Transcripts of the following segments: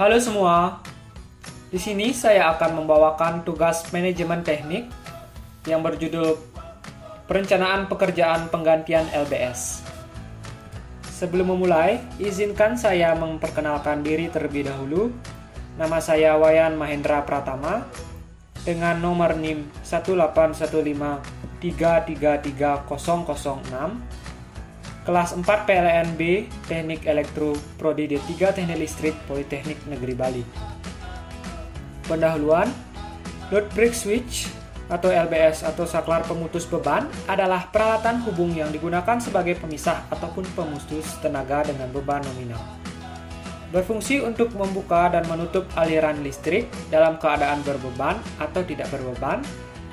Halo semua, di sini saya akan membawakan tugas manajemen teknik yang berjudul Perencanaan Pekerjaan Penggantian LBS. Sebelum memulai, izinkan saya memperkenalkan diri terlebih dahulu. Nama saya Wayan Mahendra Pratama dengan nomor NIM 18153333006. Kelas 4 PLNB Teknik Elektro Prodi D3 Teknik Listrik Politeknik Negeri Bali. Pendahuluan, load break switch atau LBS atau saklar pemutus beban adalah peralatan hubung yang digunakan sebagai pemisah ataupun pemutus tenaga dengan beban nominal. Berfungsi untuk membuka dan menutup aliran listrik dalam keadaan berbeban atau tidak berbeban,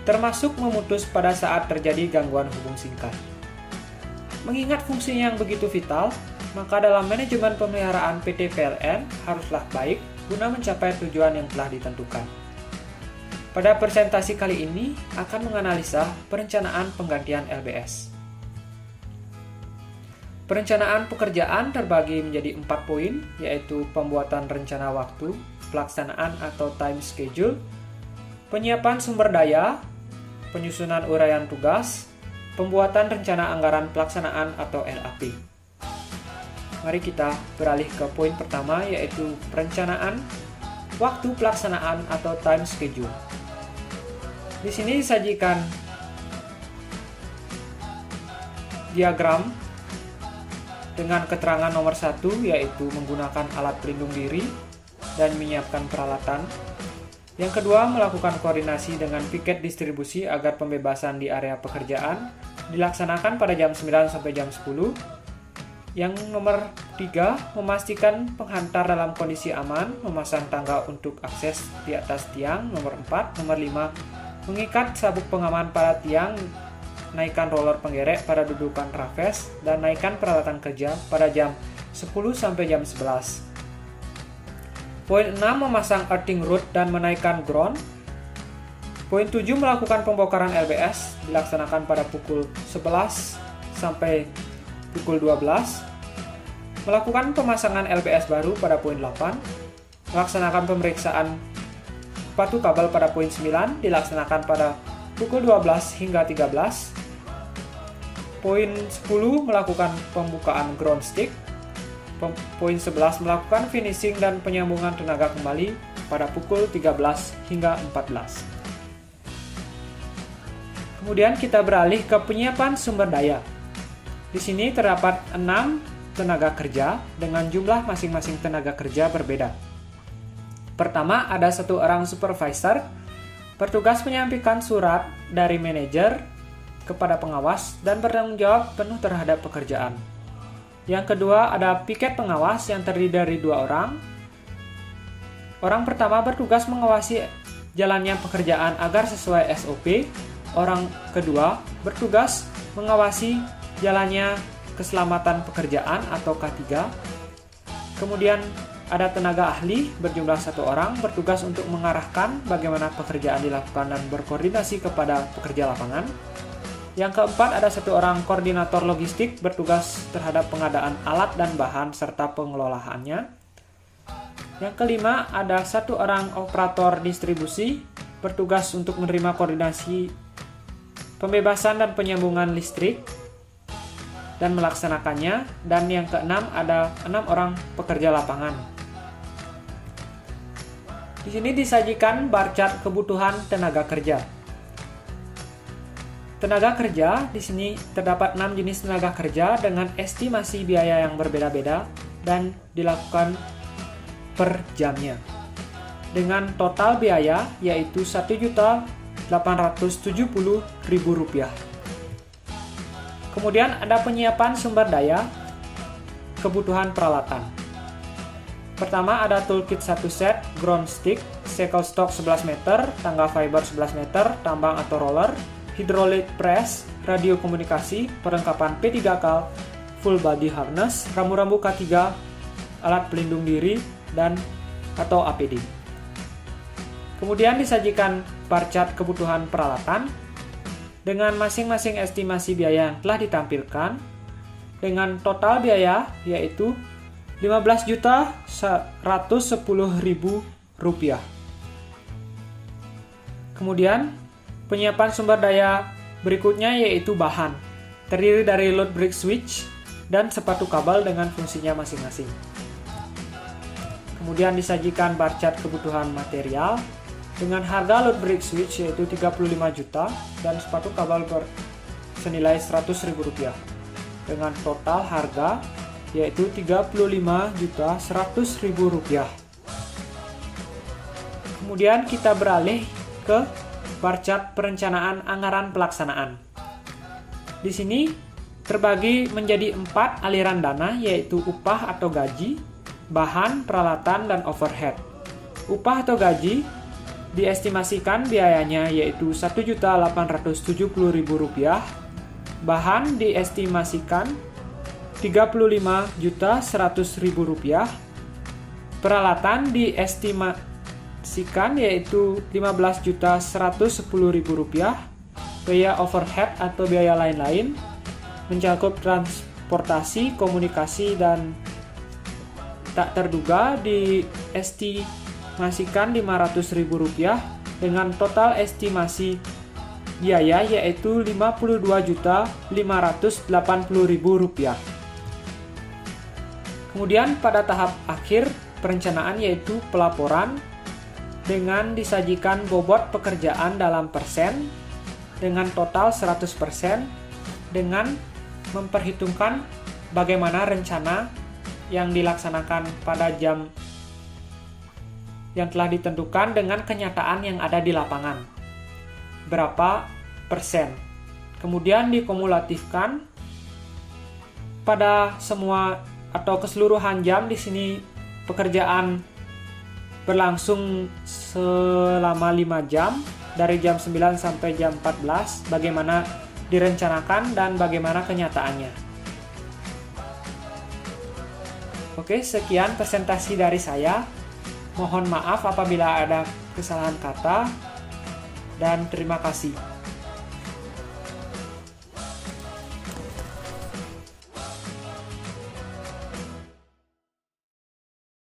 termasuk memutus pada saat terjadi gangguan hubung singkat. Mengingat fungsinya yang begitu vital, maka dalam manajemen pemeliharaan PT PLN haruslah baik guna mencapai tujuan yang telah ditentukan. Pada presentasi kali ini akan menganalisa perencanaan penggantian LBS. Perencanaan pekerjaan terbagi menjadi 4 poin, yaitu pembuatan rencana waktu, pelaksanaan atau time schedule, penyiapan sumber daya, penyusunan uraian tugas, pembuatan rencana anggaran pelaksanaan atau RAP. Mari kita beralih ke poin pertama, yaitu perencanaan waktu pelaksanaan atau time schedule. Di sini disajikan diagram dengan keterangan nomor 1, yaitu menggunakan alat pelindung diri dan menyiapkan peralatan. Yang kedua, melakukan koordinasi dengan piket distribusi agar pembebasan di area pekerjaan dilaksanakan pada jam 9 sampai jam 10. Yang nomor 3, memastikan penghantar dalam kondisi aman, memasang tangga untuk akses di atas tiang. Nomor 4, nomor 5, mengikat sabuk pengaman pada tiang, naikkan roller penggerek pada dudukan trafes, dan naikkan peralatan kerja pada jam 10 sampai jam 11. Poin 6, memasang earthing rod dan menaikkan ground. Poin 7, melakukan pembongkaran LBS dilaksanakan pada pukul 11 sampai pukul 12. Melakukan pemasangan LBS baru pada poin 8. Melaksanakan pemeriksaan patu kabel pada poin 9 dilaksanakan pada pukul 12 hingga 13. Poin 10, melakukan pembukaan ground stick. Poin 11, melakukan finishing dan penyambungan tenaga kembali pada pukul 13 hingga 14. Kemudian kita beralih ke penyiapan sumber daya. Di sini terdapat 6 tenaga kerja dengan jumlah masing-masing tenaga kerja berbeda. Pertama, ada 1 orang supervisor, bertugas menyampaikan surat dari manajer kepada pengawas dan bertanggung jawab penuh terhadap pekerjaan. Yang kedua, ada piket pengawas yang terdiri dari 2 orang. Orang pertama bertugas mengawasi jalannya pekerjaan agar sesuai SOP. Orang kedua bertugas mengawasi jalannya keselamatan pekerjaan atau K3. Kemudian ada tenaga ahli berjumlah 1 orang bertugas untuk mengarahkan bagaimana pekerjaan dilakukan dan berkoordinasi kepada pekerja lapangan. Yang keempat, ada 1 orang koordinator logistik bertugas terhadap pengadaan alat dan bahan serta pengelolaannya. Yang kelima, ada 1 orang operator distribusi bertugas untuk menerima koordinasi pembebasan dan penyambungan listrik dan melaksanakannya. Dan yang keenam, ada 6 orang pekerja lapangan. Di sini disajikan bar chart kebutuhan tenaga kerja. Tenaga kerja, di sini terdapat 6 jenis tenaga kerja dengan estimasi biaya yang berbeda-beda dan dilakukan per jamnya. Dengan total biaya yaitu Rp1.870.000. Kemudian ada penyiapan sumber daya, kebutuhan peralatan. Pertama, ada toolkit 1 set, ground stick, shackle stock 11 meter, tangga fiber 11 meter, tambang atau roller, hydraulic press, radio komunikasi, perlengkapan P3K, full body harness, rambu-rambu K3, alat pelindung diri, dan atau APD. Kemudian disajikan bar chart kebutuhan peralatan dengan masing-masing estimasi biaya yang telah ditampilkan dengan total biaya yaitu Rp15.110.000. Kemudian, penyiapan sumber daya berikutnya yaitu bahan, terdiri dari load break switch dan sepatu kabel dengan fungsinya masing-masing. Kemudian disajikan bar chart kebutuhan material dengan harga load break switch yaitu 35 juta dan sepatu kabel senilai Rp100.000 dengan total harga yaitu Rp35.100.000. Kemudian kita beralih ke bar chart perencanaan anggaran pelaksanaan. Di sini terbagi menjadi 4 aliran dana yaitu upah atau gaji, bahan, peralatan, dan overhead. Upah atau gaji diestimasikan biayanya yaitu Rp1.870.000, bahan diestimasikan Rp35.100.000, peralatan diestimasikan yaitu Rp15.110.000, biaya overhead atau biaya lain-lain mencakup transportasi, komunikasi, dan tak terduga diestimasikan Rp500.000 dengan total estimasi biaya yaitu Rp52.580.000. Kemudian pada tahap akhir perencanaan yaitu pelaporan dengan disajikan bobot pekerjaan dalam persen dengan total 100% dengan memperhitungkan bagaimana rencana yang dilaksanakan pada jam yang telah ditentukan dengan kenyataan yang ada di lapangan. Berapa persen. Kemudian dikumulatifkan pada semua atau keseluruhan jam. Di sini pekerjaan berlangsung selama 5 jam dari jam 9 sampai jam 14, bagaimana direncanakan dan bagaimana kenyataannya. Oke, sekian presentasi dari saya. Mohon maaf apabila ada kesalahan kata dan terima kasih.